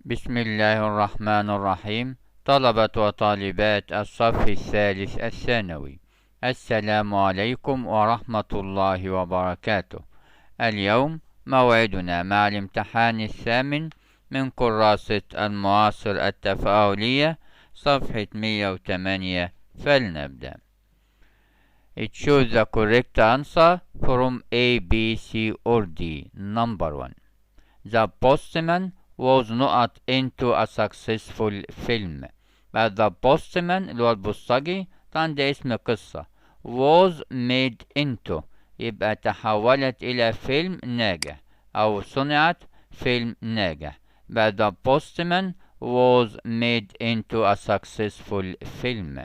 بسم الله الرحمن الرحيم. طلبة وطالبات الصف الثالث الثانوي، السلام عليكم ورحمة الله وبركاته. اليوم موعدنا مع الامتحان الثامن من كراسة المعاصر التفاعلية، صفحة 108. فلنبدأ. Choose the correct answer from A, B, C or D. Number 1. The postman was not into a successful film. But the postman اللي هو البوسطجي طبعا ده اسم قصة. was made into يبقى تحولت إلى فيلم ناجح أو صنعت فيلم ناجح. But the postman was made into a successful film.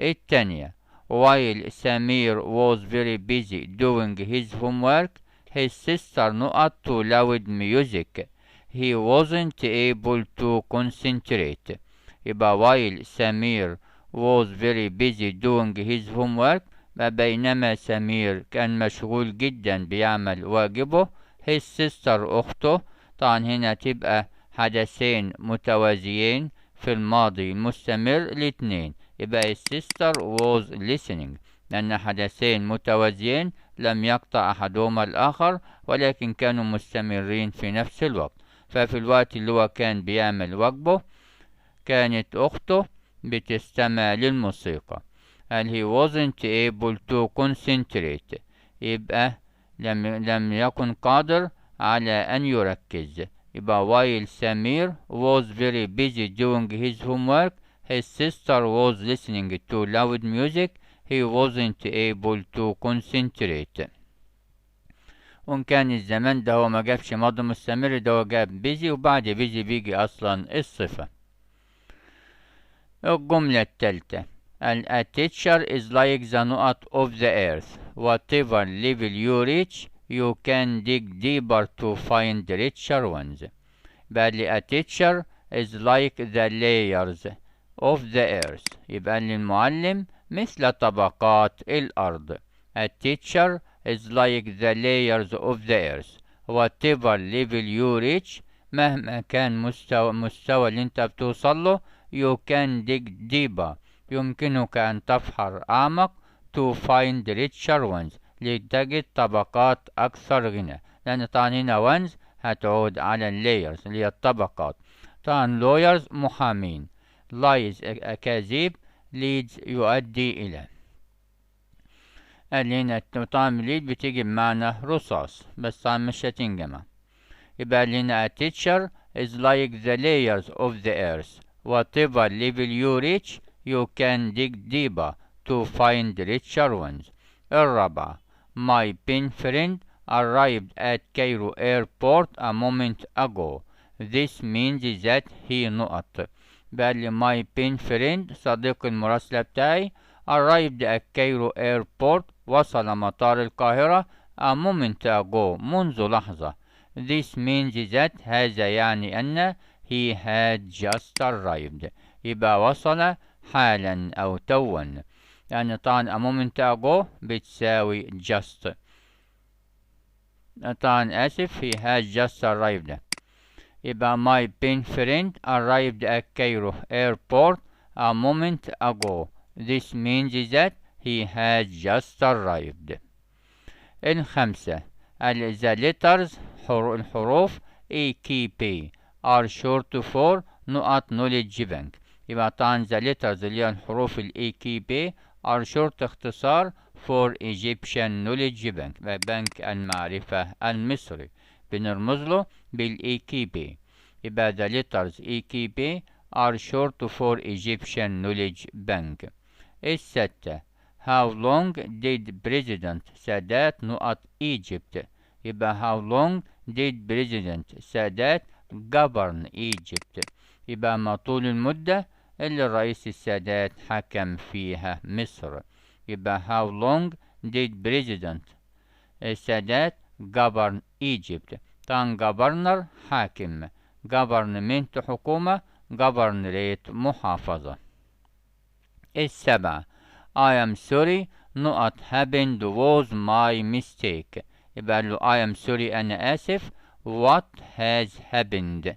التانية. While Samir was very busy doing his homework, his sister not too loud music. He wasn't able to concentrate. يبقى while Samir was very busy doing his homework، بينما سمير كان مشغول جدا بيعمل واجبه، his sister أخته، طبعا هنا تبقى حدثين متوازيين في الماضي المستمر الاتنين، يبقى his sister was listening، لأن حدثين متوازيين لم يقطع أحدهما الآخر ولكن كانوا مستمرين في نفس الوقت. ففي الوقت اللي هو كان بيعمل واجبه كانت أخته بتستمع للموسيقى. and he wasn't able to concentrate، يبقى لم يكن قادر على أن يركز. يبقى while Samir was very busy doing his homework, his sister was listening to loud music. He wasn't able to concentrate. وإن كان الزمان ده هو ما جابش ماضي مستمر، ده هو جاب busy وبعد busy بيجي أصلا الصفة. الجملة التالتة. A teacher is like the nut of the earth. Whatever level you reach, you can dig deeper to find richer ones. بقى لي a teacher is like the layers of the earth. يبقى للمعلم مثل طبقات الأرض. A teacher is like the layers of the earth. Whatever level you reach، مهما كان مستوى اللي انت بتوصل له، you can dig deeper، يمكنك أن تفحر أعمق، to find richer ones، لتجد طبقات أكثر غنى، لأن طبعا هنا ones هتعود على الlayers اللي هي الطبقات. طبعا lawyers محامين، lies أكاذيب، leads يؤدي إلى. قال هنا طبعا lead بتيجي بمعنى رصاص بس طبعا مش هتنجمع. يبقى هنا a teacher is like the layers of the earth. Whatever level you reach, you can dig deeper to find richer ones. الرابعة. My pen friend arrived at Cairo airport a moment ago. This means that he not. بقى لي my pen friend صديق المراسلة بتاعي arrived at Cairo airport وصل مطار القاهرة a moment ago منذ لحظة. This means that هذا يعني أن he had just arrived، يبقى وصل حالا أو توا، يعني طبعا a moment ago بتساوي just. طبعا آسف he had just arrived. يبقى my pen friend arrived at Cairo airport a moment ago. This means that he had just arrived. الخمسة. the letters الحروف AKP are short for نقط knowledge bank. يبقى طبعا the letters اللي هي الحروف AKP are short اختصار for Egyptian knowledge bank، بنك المعرفة المصري بنرمز له AKP. يبقى the letters AKP are short for Egyptian knowledge bank. الستة. How long did President Sadat نقط Egypt؟ يبقى how long did President Sadat govern Egypt؟ يبقى ما طول المدة اللي الرئيس السادات حكم فيها مصر. يبقى how long did President Sadat govern Egypt؟ طبعا governor حاكم، government حكومة، governorate محافظة. السبعة. I am sorry نقط happened was my mistake. يبقى له I am sorry أنا آسف what has happened.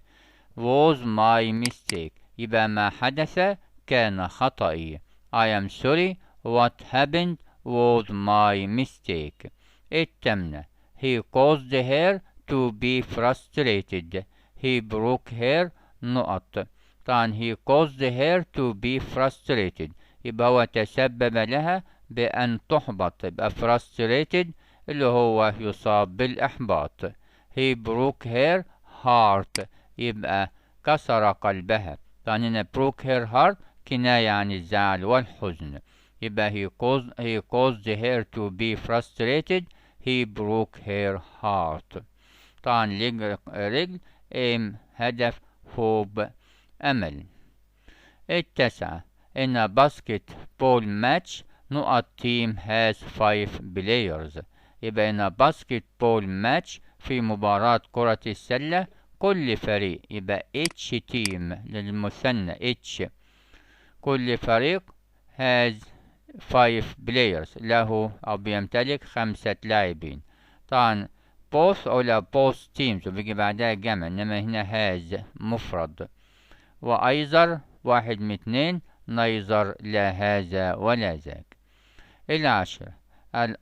was my mistake. يبقى ما حدث كان خطئي. I am sorry. What happened was my mistake. التامنة. He caused her to be frustrated. He broke her نقط. طبعا he caused her to be frustrated. يبقى هو تسبب لها بأن تحبط. يبقى frustrated اللي هو يصاب بالإحباط. He broke her heart. يبقى كسر قلبها. طبعا هنا broke her heart كناية عن الزعل والحزن. يبقى he caused her to be frustrated. He broke her heart. طبعا رجل aim هدف hope أمل. التاسعة. In a basketball match نقط team has 5 players. يبقى in a basketball match في مباراة كرة السلة كل فريق يبقى each team للمثنى each كل فريق has 5 players له أو بيمتلك 5 لاعبين. طبعا both ولا both teams وبيجي بعدها جمع إنما هنا has مفرد. وأيزر واحد من اتنين نيزر لا هذا ولا ذاك. العاشرة.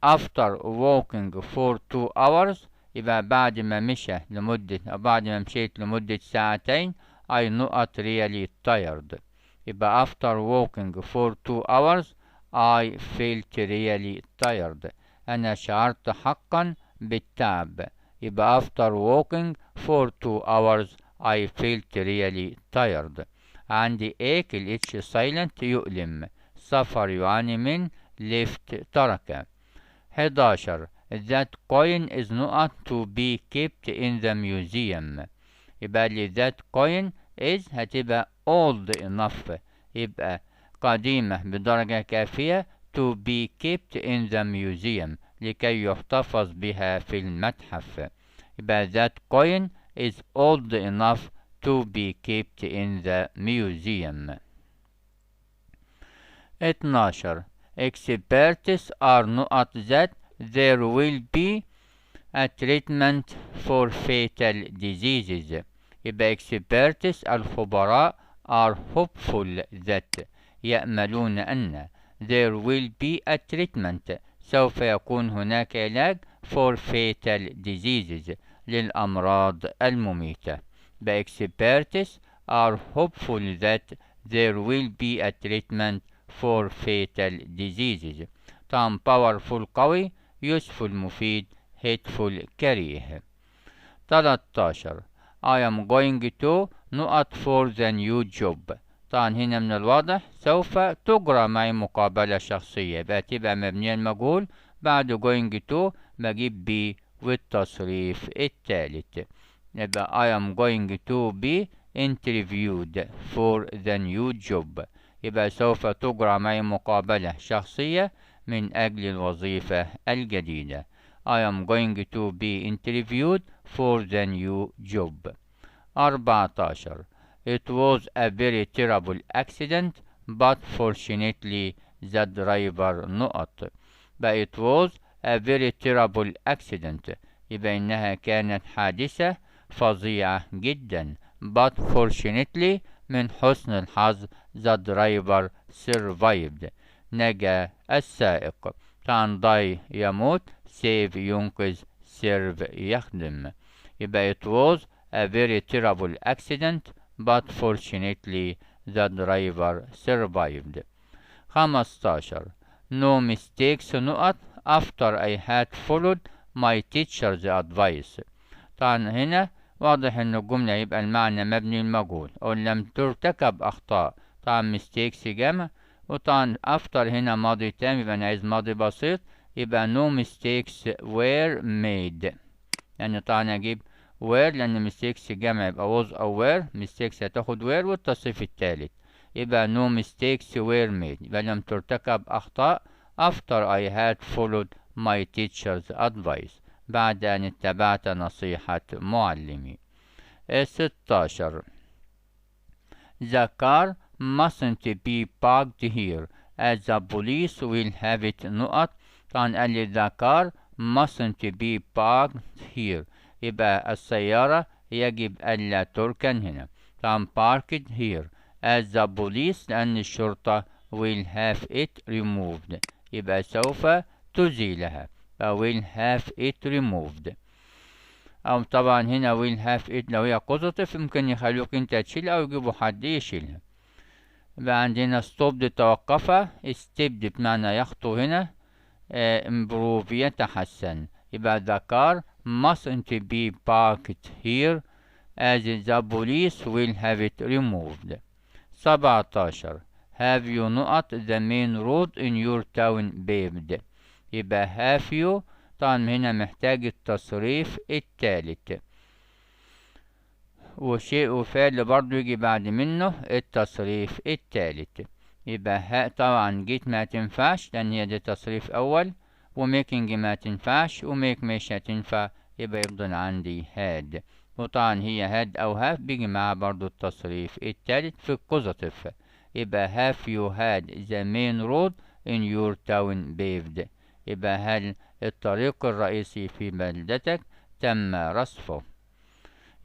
after walking for 2 hours يبقى بعد ما مشى لمدة أو بعد ما مشيت لمدة ساعتين I not really tired. يبقى after walking for 2 hours I felt really tired. أنا شعرت حقا بالتعب. يبقى after walking for 2 hours I felt really tired. عندي ache ال H silent يؤلم. suffer يعاني من. left ترك. 11. That coin is not to be kept in the museum. يبقى لي that coin is هتبقى old enough يبقى قديمة بدرجة كافية to be kept in the museum لكي يحتفظ بها في المتحف. يبقى that coin is old enough to be kept in the museum. 12. Experts are not that there will be a treatment for fatal diseases. يبقى experts الخبراء are hopeful that يأملون أن there will be a treatment سوف يكون هناك علاج for fatal diseases للأمراض المميتة. يبقى experts are hopeful that there will be a treatment for fatal diseases. طبعا powerful قوي useful مفيد hateful كريه. 13. I am going to نقط for the new job. طبعا هنا من الواضح سوف تجرى معي مقابلة شخصية يبقى تبقى مبنية المجهول بعد going to بجيب be والتصريف الثالث. يبقى I am going to be interviewed for the new job. يبقى سوف تجرى معي مقابلة شخصية من أجل الوظيفة الجديدة. I am going to be interviewed for the new job. 14. It was a very terrible accident but fortunately the driver نقط. But it was a very terrible accident يبقى إنها كانت حادثة فظيعة جدا but fortunately من حسن الحظ the driver survived نجا السائق. طبعا die يموت save ينقذ serve يخدم. يبقى it was a very terrible accident but fortunately the driver survived. 15. No mistakes نقط after I had followed my teacher's advice. طبعا هنا واضح ان الجملة يبقى المعنى مبني المجهول او لم ترتكب اخطاء. طبعا mistakes جمع وطبعا after هنا ماضي تام يبقى انا عايز ماضي بسيط يبقى no mistakes were made. يعني طبعا اجيب were لان mistakes جمع يبقى was او were mistakes هتاخد were والتصريف الثالث يبقى no mistakes were made يبقى لم ترتكب اخطاء after I had followed my teacher's advice بعد أن اتبعت نصيحة معلمي. 16. The car mustn't be parked here as the police will have it نقط. طبعا قال لي the car mustn't be parked here يبقى السيارة يجب ألا تركن هنا. طبعا parked here as the police لأن الشرطة will have it removed، يبقى سوف تزيلها، will have it removed. أو طبعا هنا will have it لو هي positive ممكن يخلوك انت تشيلها أو يجيبوا حد يشيلها. يبقى عندنا stopped توقف، stepped بمعنى يخطو هنا، improve يتحسن. يبقى the car mustn't be parked here as the police will have it removed. 17 have you not the main road in your town paved؟ يبقى have you طبعا هنا محتاج التصريف الثالث، وشيء وفعل برضو يجي بعد منه التصريف الثالث. يبقى طبعا جيت ما تنفعش لأن هي دي تصريف أول، وميكنج ما تنفعش، وميك مش هتنفع، يبقى يفضل عندي هاد. وطبعا هي هاد أو هاف بيجي معاها برضو التصريف الثالث في البوزيتيف. يبقى have you had the main road in your town paved؟ يبقى هل الطريق الرئيسي في بلدتك تم رصفه؟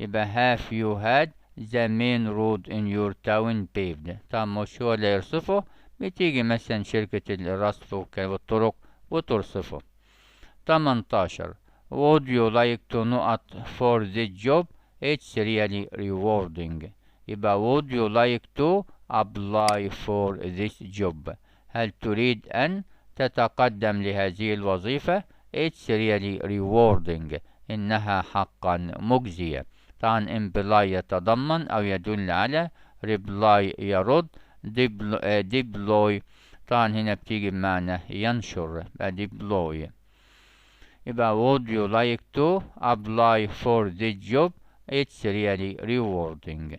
يبقى have you had the main road in your town paved؟ طبعا مش هو اللي يرصفه، بتيجي مثلا شركة الرصف والطرق وترصفه. 18 would you like to know for this job it's really rewarding؟ يبقى would you like to apply for this job؟ هل تريد أن تتقدم لهذه الوظيفة؟ it's really rewarding إنها حقا مجزية. طبعا imply يتضمن أو يدل على، reply يرد، deploy طبعا هنا بتيجي بمعنى ينشر، deploy. يبقى would you like to apply for this job it's really rewarding.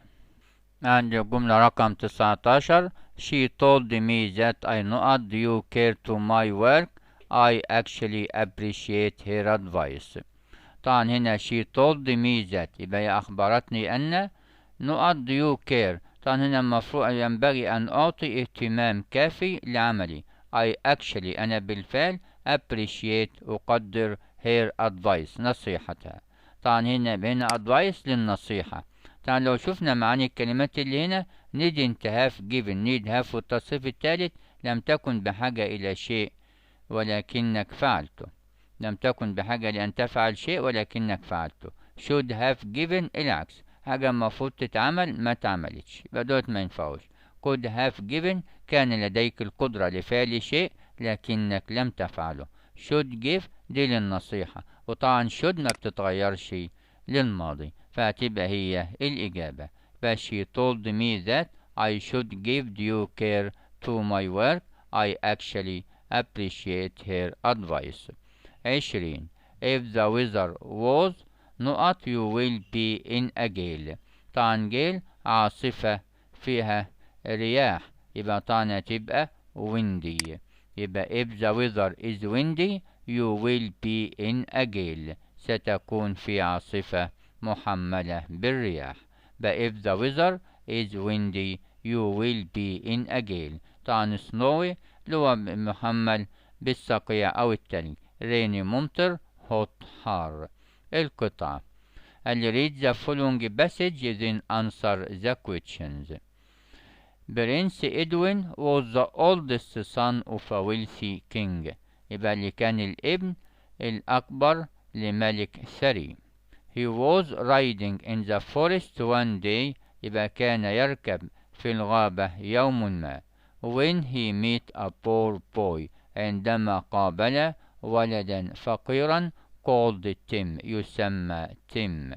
عندي الجملة رقم 19 she told me that I not due care to my work I actually appreciate her advice. طبعا هنا she told me that يبقى هي أخبرتني أن not due care، طبعا هنا المفروض ينبغي أن أعطي اهتمام كافي لعملي. I actually أنا بالفعل appreciate أقدر her advice نصيحتها. طبعا هنا advice للنصيحة. طبعا لو شفنا معاني الكلمات اللي هنا didn't have given need have والتصريف الثالث لم تكن بحاجة إلى شيء ولكنك فعلته، لم تكن بحاجة لأن تفعل شيء ولكنك فعلته. should have given العكس، حاجة المفروض تتعمل ما تعملتش، يبقى دوت ما ينفعوش. could have given كان لديك القدرة لفعل شيء لكنك لم تفعله. should give دي للنصيحة، وطبعا should ما بتتغيرش للماضي، فهتبقى هي الإجابة. ف she told me that I should give due care to my work I actually appreciate her advice. 20 if the weather was not you will be in a gale. طبعا gale عاصفة فيها رياح، يبقى طبعا هتبقى windy. يبقى if the weather is windy you will be in a gale ستكون في عاصفة محملة بالرياح. but if the weather is windy you will be in a gale. طبعا snowy اللي هو محمل بالصقيع أو التلج، rainy ممطر، hot حار. القطعة اللي read the following passage then answer the questions. Prince Edwin was the oldest son of a wealthy king. يبقى اللي كان الابن الأكبر لملك ثري. He was riding in the forest one day. يبقى كان يركب في الغابة يوم ما. When he met a poor boy. عندما قابل ولدا فقيرا called Tim يسمى تيم.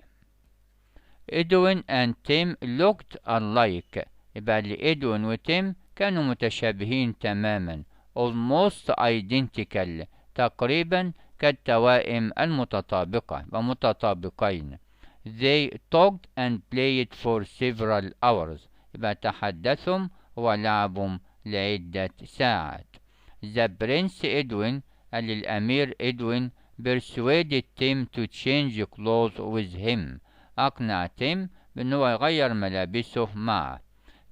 Edwin and Tim looked alike. يبقى اللي إدوين وتيم كانوا متشابهين تماما. almost identical تقريبا كالتوائم المتطابقة ومتطابقين. they talked and played for several hours. يبقى تحدثهم ولعبهم لعدة ساعات. the prince Edwin اللي الأمير إدوين persuaded Tim to change clothes with him. أقنع تيم بأنه يغير ملابسه معه.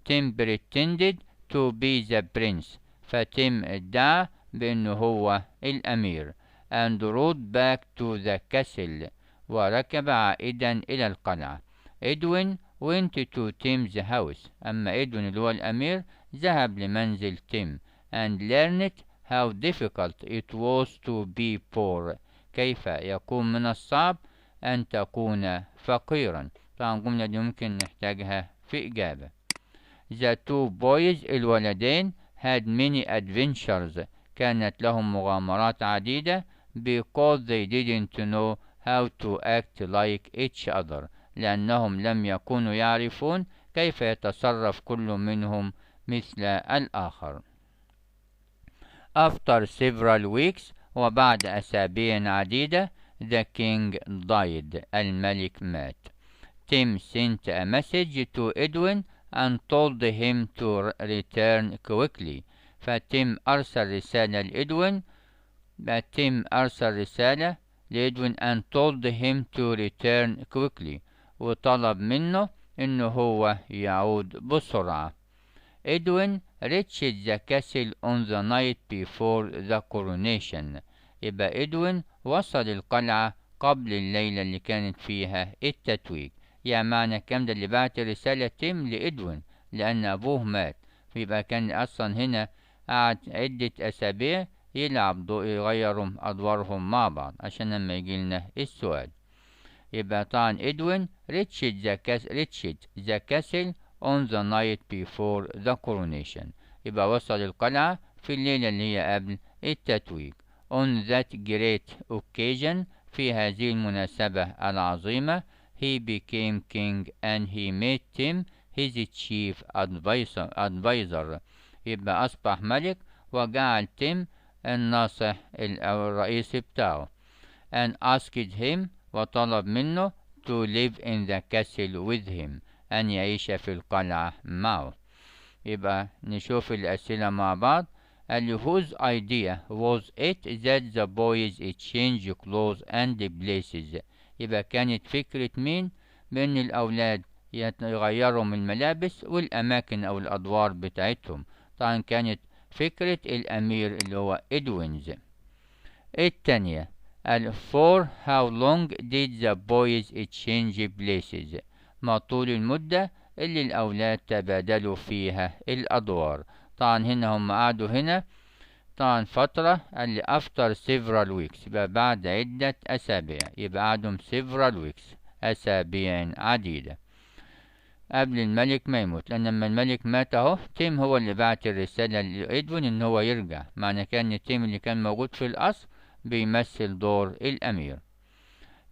Tim pretended to be the prince. فتيم ادعى بأنه هو الأمير. and rode back to the castle وركب عائدا إلى القلعة. Edwin went to Tim's house. أما إدوين اللي هو الأمير ذهب لمنزل تيم and learned how difficult it was to be poor. كيف يكون من الصعب أن تكون فقيرا. طبعا الجملة دي ممكن نحتاجها في إجابة. The two boys الولدين had many adventures. كانت لهم مغامرات عديدة because they didn't know how to act like each other. لأنهم لم يكونوا يعرفون كيف يتصرف كل منهم مثل الآخر. After several weeks وبعد أسابيع عديدة the king died. الملك مات. Tim sent a message to Edwin and told him to return quickly. فتيم أرسل رسالة لإدوين and told him to return quickly وطلب منه إنه هو يعود بسرعة. Edwin reached the castle on the night before the coronation. يبقى إدوين وصل القلعة قبل الليلة اللي كانت فيها التتويج. يعني معنى الكلام ده اللي بعت رسالة تيم لإدوين لأن أبوه مات، يبقى كان أصلا هنا قعد عدة أسابيع يغيروا أدوارهم مع بعض عشان لما يجيلنا السؤال. يبقى طبعا إدوين reached the castle on the night before the coronation. يبقى وصل القلعة في الليلة اللي هي قبل التتويج. On that great occasion في هذه المناسبة العظيمة he became king and he made Tim his chief advisor. يبقى أصبح ملك وجعل تيم الناصح أو الرئيس بتاعه. and asked him وطلب منه to live in the castle with him أن يعيش في القلعة معه. يبقى نشوف الأسئلة مع بعض. قال whose idea was it that the boys exchange clothes and places. يبقى كانت فكرة مين بأن الأولاد يغيروا من الملابس والأماكن أو الأدوار بتاعتهم. طبعا كانت فكرة الأمير اللي هو إدوينز. التانية قال for how long did the boys exchange places. ما طول المدة اللي الأولاد تبادلوا فيها الأدوار. طبعا هنا هم قعدوا هنا طبعا فترة اللي after several weeks يبقى بعد عدة أسابيع. يبقى قعدوا several weeks أسابيع عديدة قبل الملك ما يموت. لأن لما الملك مات اهو تيم هو اللي بعت الرسالة لإدوين إن هو يرجع. معنى كان تيم اللي كان موجود في القصر بيمثل دور الأمير.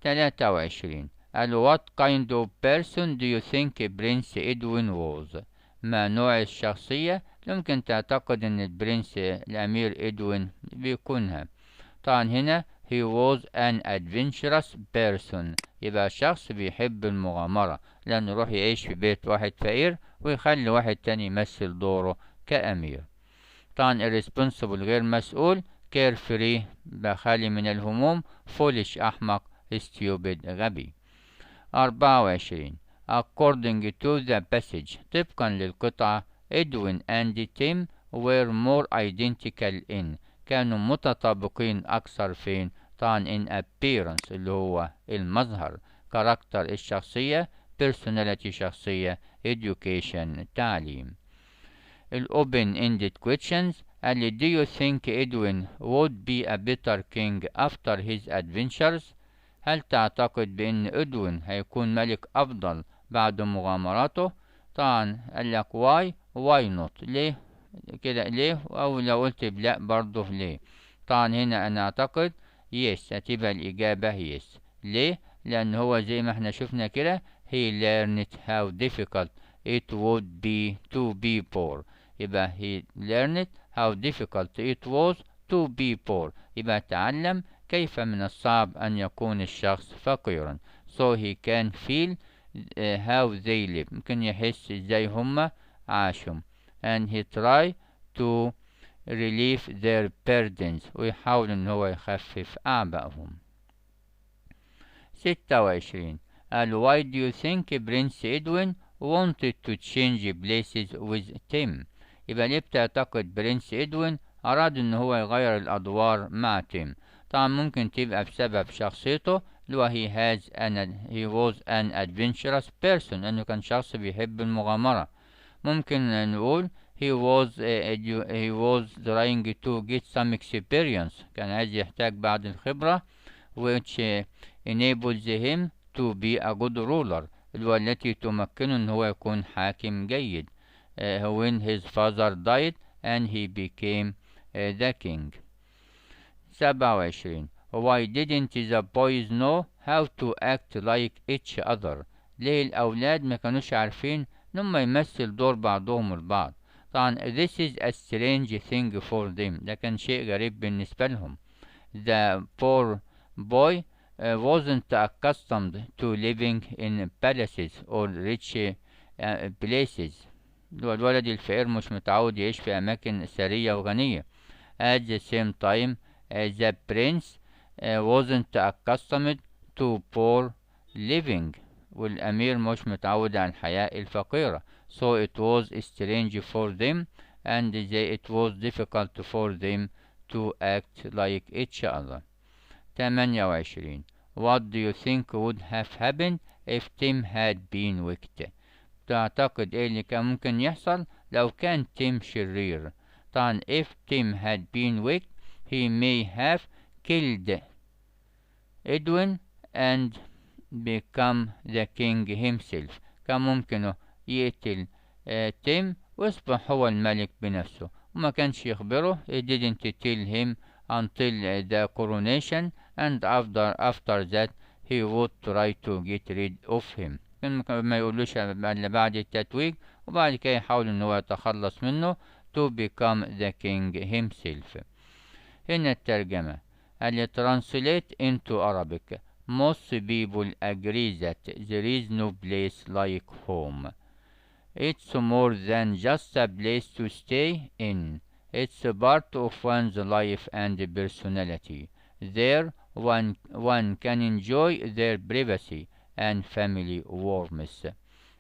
23 قالوا what kind of person do you think Prince Edwin was. ما نوع الشخصية اللي ممكن تعتقد إن البرنس الأمير إدوين بيكونها. طبعا هنا he was an adventurous person. يبقى شخص بيحب المغامرة لأنه يروح يعيش في بيت واحد فقير ويخلي واحد تاني يمثل دوره كأمير. طبعا irresponsible غير مسؤول، carefree خالي من الهموم، foolish أحمق، stupid غبي. 24 according to the passage طبقا للقطعة Edwin and Tim were more identical in كانوا متطابقين أكثر فين؟ طبعا in appearance اللي هو المظهر، character الشخصية، personality شخصية، education تعليم. ال open-ended questions قال do you think Edwin would be a better king after his adventures. هل تعتقد بأن إدوين هيكون ملك أفضل بعد مغامراته؟ طبعا قال لك why not ليه كده ليه، أو لو قلت لا برضه ليه. طبعا هنا أنا أعتقد yes هتبقى الإجابة yes. ليه؟ لأن هو زي ما احنا شفنا كده he learned how difficult it would be to be poor. يبقى he learned how difficult it was to be poor. يبقى تعلم كيف من الصعب أن يكون الشخص فقيرا. so he can feel how they live. ممكن يحس ازاي هم عاشوا. and he try to relieve their burdens. ويحاول ان هو يخفف أعبائهم. 26 قال why do you think Prince Edwin wanted to change places with Tim. يبقى ليه بتعتقد برنس إدوين أراد ان هو يغير الأدوار مع تيم؟ طبعا ممكن تبقى بسبب شخصيته اللي هو he was an adventurous person، إنه كان شخص بيحب المغامرة. ممكن نقول he was trying to get some experience، كان عايز يحتاج بعض الخبرة، which enables him to be a good ruler، والتي تمكنه إن هو يكون حاكم جيد. when his father died and he became the king. 27. Why didn't the boys know how to act like each other؟ ليه الأولاد ما كانوش عارفين إن هم يمثل دور بعضهم البعض؟ طبعا this is a strange thing for them، ده كان شيء غريب بالنسبة لهم. The poor boy wasn't accustomed to living in palaces or rich places. الولد الفقير مش متعود يعيش في أماكن ثرية وغنية. At the same time, the prince wasn't accustomed to poor living، والأمير مش متعود على الحياة الفقيرة. So it was strange for them and it was difficult for them to act like each other. 28. What do you think would have happened if Tim had been wicked؟ تعتقد ايه اللي كان ممكن يحصل لو كان تيم شرير؟ طبعا if Tim had been wicked he may have killed Edwin and become the king himself. كان ممكنه يقتل تيم ويصبح هو الملك بنفسه، وما كانش يخبره. he didn't tell him until the coronation and after that he would try to get rid of him. كان ما يقولوش إلا بعد التتويج، وبعد كده يحاول إن هو يتخلص منه to become the king himself. هنا الترجمة اللي translate into Arabic. Most people agree that there is no place like home. It's more than just a place to stay in. It's a part of one's life and personality. There one can enjoy their privacy and family warmth.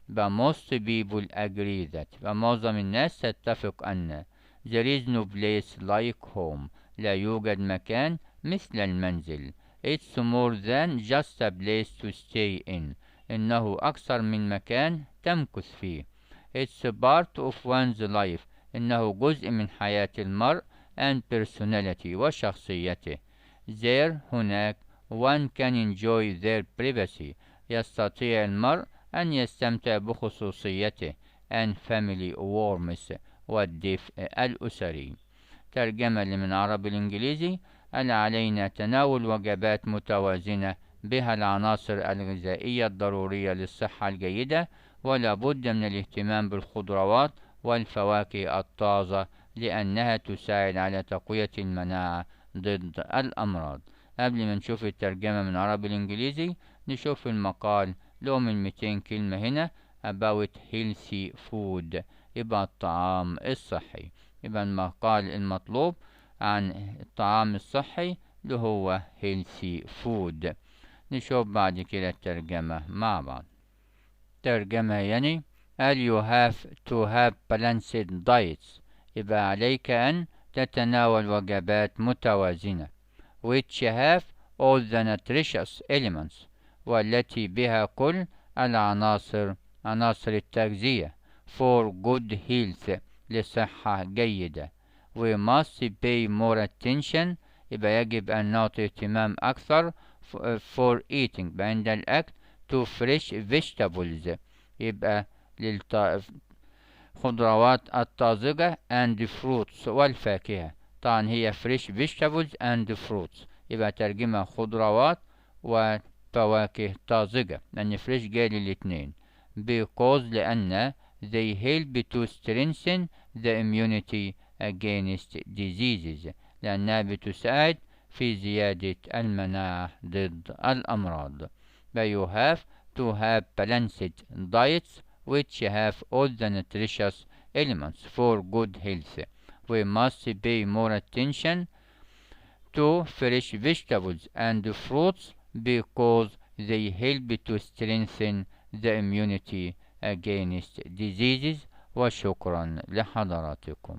But most people agree that، معظم الناس تتفق أن there is no place like home، لا يوجد مكان مثل المنزل. It's more than just a place to stay in، إنه أكثر من مكان تمكث فيه. It's a part of one's life، إنه جزء من حياة المرء and personality وشخصيته. There هناك one can enjoy their privacy، يستطيع المرء أن يستمتع بخصوصيته and family warmth والدفء الأسري. ترجمة من عربي الإنجليزي. علينا تناول وجبات متوازنة بها العناصر الغذائية الضرورية للصحة الجيدة، ولا بد من الاهتمام بالخضروات والفواكه الطازة لأنها تساعد على تقوية المناعة ضد الأمراض. قبل ما نشوف الترجمة من عربي الإنجليزي نشوف المقال له من 200 كلمة هنا about healthy food، يبقى الطعام الصحي. يبقى المقال المطلوب عن الطعام الصحي اللي هو healthy food. نشوف بعد كده الترجمة مع بعض. ترجمة يعني قال you have to have balanced diets، يبقى عليك أن تتناول وجبات متوازنة which have all the nutritious elements، والتي بها كل العناصر عناصر التغذية for good health لصحة جيدة. we must pay more attention، يبقى يجب أن نعطي اهتمام أكثر for eating عند الأكل to fresh vegetables، يبقى للخضروات الطازجة and fruits والفاكهة. طبعا هي fresh vegetables and fruits، يبقى ترجمة خضروات وفواكه طازجة، لأن fresh جاي للاتنين. because لأن they help to strengthen the immunity against diseases، لأنها بتساعد في زيادة المناعة ضد الأمراض. but you have to have balanced diets which have all the nutritious elements for good health. we must pay more attention to fresh vegetables and fruits because they help to strengthen the immunity against diseases. وشكرا لحضراتكم.